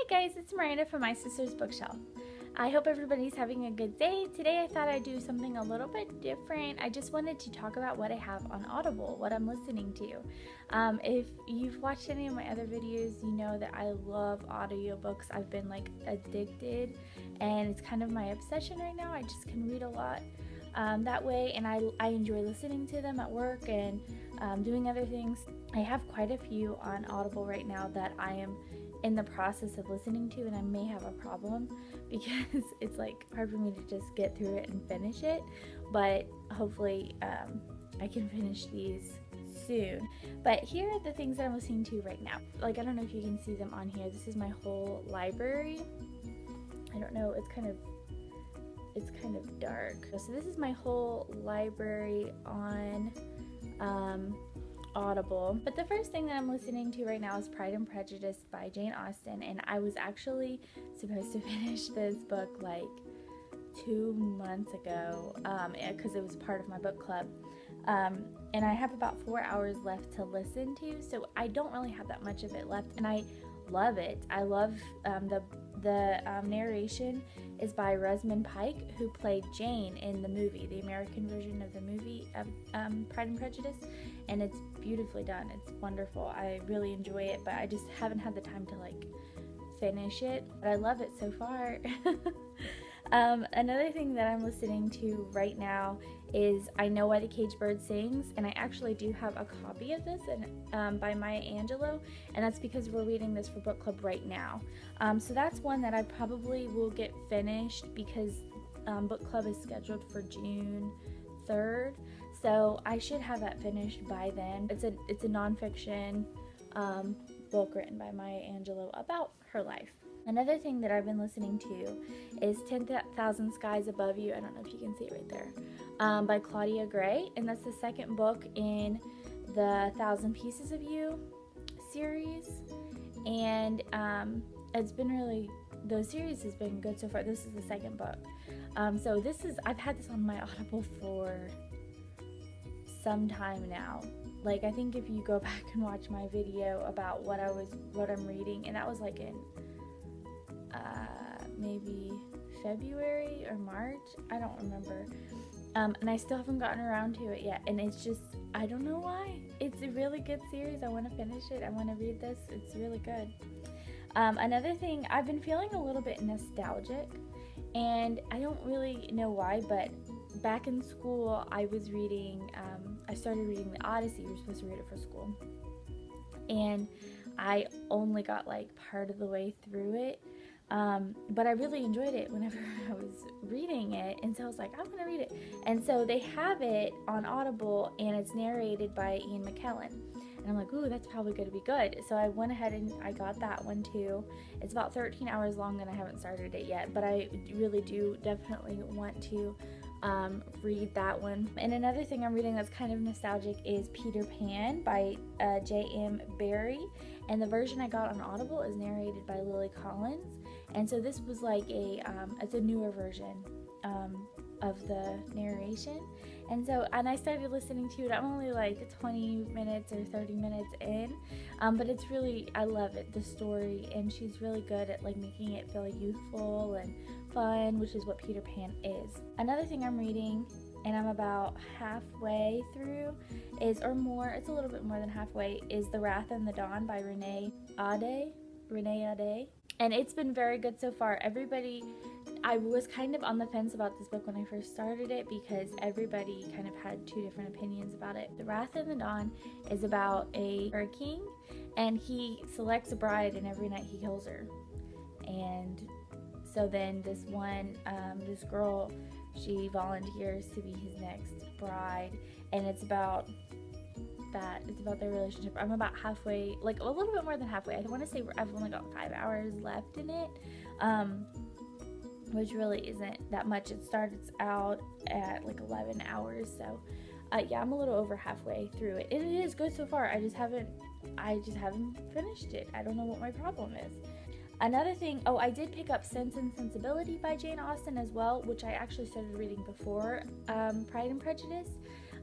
guys, it's Miranda from My Sister's Bookshelf. I hope everybody's having a good day. Today I thought I'd do something a little bit different. I just wanted to talk about what I have on Audible, what I'm listening to. If you've watched any of my other videos, you know that I love audiobooks. I've been like addicted and it's kind of my obsession right now. I just can read a lot that way, and I enjoy listening to them at work and doing other things. I have quite a few on Audible right now that I am in the process of listening to, and I may have a problem because it's like hard for me to just get through it and finish it, but hopefully I can finish these soon. But here are the things that I'm listening to right now. Like, I don't know if you can see them on here. This is my whole library. I don't know, it's kind of dark. So this is my whole library on Audible. But the first thing that I'm listening to right now is Pride and Prejudice by Jane Austen, and I was actually supposed to finish this book like 2 months ago because it was part of my book club, and I have about 4 hours left to listen to, so I don't really have that much of it left, and I love it. I love the narration is by Rosamund Pike, who played Jane in the movie, the American version of the movie Pride and Prejudice, and it's beautifully done. It's wonderful. I really enjoy it, but I just haven't had the time to like finish it, but I love it so far. Another thing that I'm listening to right now is I Know Why the Caged Bird Sings, and I actually do have a copy of this and by Maya Angelou, and that's because we're reading this for book club right now. So that's one that I probably will get finished because book club is scheduled for June 3rd, so I should have that finished by then. It's a nonfiction book written by Maya Angelou about her life. Another thing that I've been listening to is 10,000 Skies Above You. I don't know if you can see it right there, by Claudia Gray, and that's the second book in the 1,000 Pieces of You series, and it's been really, the series has been good so far. This is the second book. So I've had this on my Audible for some time now. Like, I think if you go back and watch my video about what I'm reading, and that was like in maybe February or March, I don't remember, and I still haven't gotten around to it yet, and it's just, I don't know why. It's a really good series. I want to finish it. I want to read this. It's really good. Another thing, I've been feeling a little bit nostalgic, and I don't really know why, but back in school I was reading, I started reading the Odyssey. We were supposed to read it for school, and I only got like part of the way through it, but I really enjoyed it whenever I was reading it, and so I was like, I'm gonna read it. And so they have it on Audible, and it's narrated by Ian McKellen, and I'm like, ooh, that's probably gonna be good. So I went ahead and I got that one too. It's about 13 hours long, and I haven't started it yet, but I really do definitely want to read that one. And another thing I'm reading that's kind of nostalgic is Peter Pan by J.M. Barrie, and the version I got on Audible is narrated by Lily Collins, and so this was like it's a newer version of the narration, and I started listening to it. I'm only like 20 minutes or 30 minutes in, but it's really, I love it, the story, and she's really good at like making it feel youthful and fun, which is what Peter Pan is. Another thing I'm reading, and I'm about halfway through, it's a little bit more than halfway, is The Wrath and the Dawn by Renee Ahdieh. And it's been very good so far. I was kind of on the fence about this book when I first started it because everybody kind of had two different opinions about it. The Wrath and the Dawn is about a king, and he selects a bride, and every night he kills her. And so then this girl, she volunteers to be his next bride, and it's about their relationship. I'm about halfway, like a little bit more than halfway. I want to say I've only got 5 hours left in it, which really isn't that much. It starts out at like 11 hours, so yeah, I'm a little over halfway through it. It is good so far. I just haven't finished it. I don't know what my problem is. Another thing, I did pick up Sense and Sensibility by Jane Austen as well, which I actually started reading before Pride and Prejudice.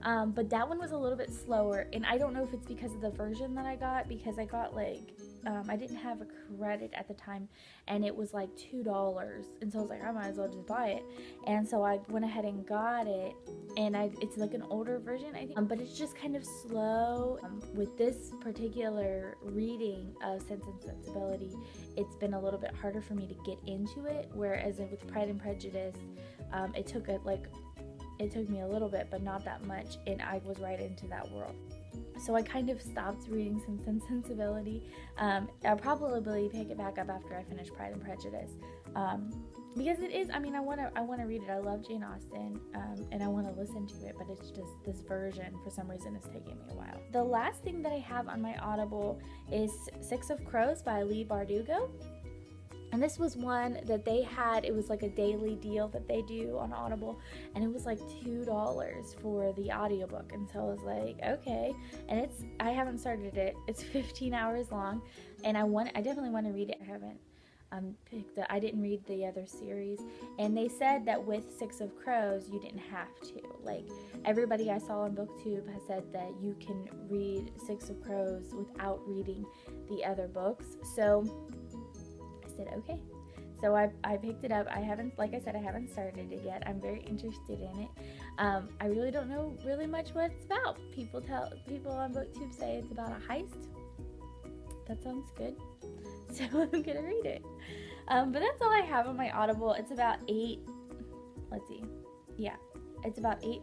But that one was a little bit slower, and I don't know if it's because of the version that I got, because I got like I didn't have a credit at the time, and it was like $2, and so I was like, I might as well just buy it. And so I went ahead and got it, and it's like an older version, I think, but it's just kind of slow. With this particular reading of Sense and Sensibility, it's been a little bit harder for me to get into it, whereas with Pride and Prejudice, it took me a little bit, but not that much, and I was right into that world. So I kind of stopped reading Sense and Sensibility. I'll probably pick it back up after I finish Pride and Prejudice, because it is, I mean, I want to read it. I love Jane Austen, and I want to listen to it, but it's just this version, for some reason, is taking me a while. The last thing that I have on my Audible is Six of Crows by Leigh Bardugo. And this was one that they had, it was like a daily deal that they do on Audible, and it was like $2 for the audiobook. And so I was like, okay. And I haven't started it. It's 15 hours long, and I definitely want to read it. I haven't I didn't read the other series, and they said that with Six of Crows you didn't have to. Like, everybody I saw on BookTube has said that you can read Six of Crows without reading the other books. So I said okay. So I picked it up. Like I said, I haven't started it yet. I'm very interested in it. I really don't know really much what it's about. People on BookTube say it's about a heist. That sounds good. So I'm gonna read it. But that's all I have on my Audible. It's about 8. Let's see. Yeah, it's about 8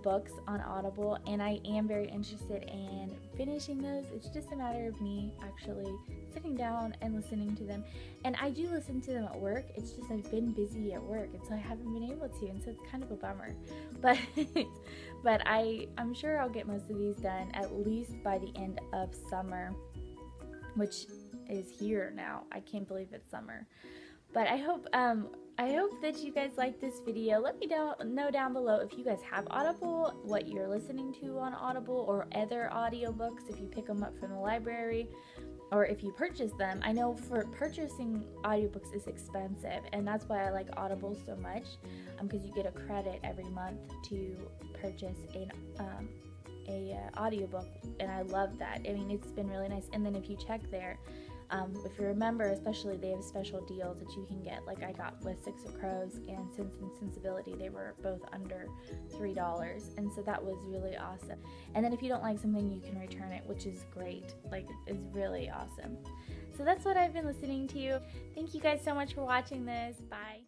books on Audible, and I am very interested in finishing those. It's just a matter of me actually sitting down and listening to them. And I do listen to them at work. It's just I've been busy at work, and so I haven't been able to, and so it's kind of a bummer. But I'm sure I'll get most of these done at least by the end of summer, which is here now. I can't believe it's summer. But I hope that you guys like this video. Let me know down below if you guys have Audible, what you're listening to on Audible, or other audiobooks, if you pick them up from the library, or if you purchase them. I know for purchasing audiobooks is expensive, and that's why I like Audible so much, because you get a credit every month to purchase an audiobook, and I love that. I mean, it's been really nice. And then if you check there, if you remember, especially, they have special deals that you can get, like I got with Six of Crows and Sense and Sensibility. They were both under $3, and so that was really awesome. And then if you don't like something, you can return it, which is great. Like, it's really awesome. So that's what I've been listening to. Thank you guys so much for watching this. Bye.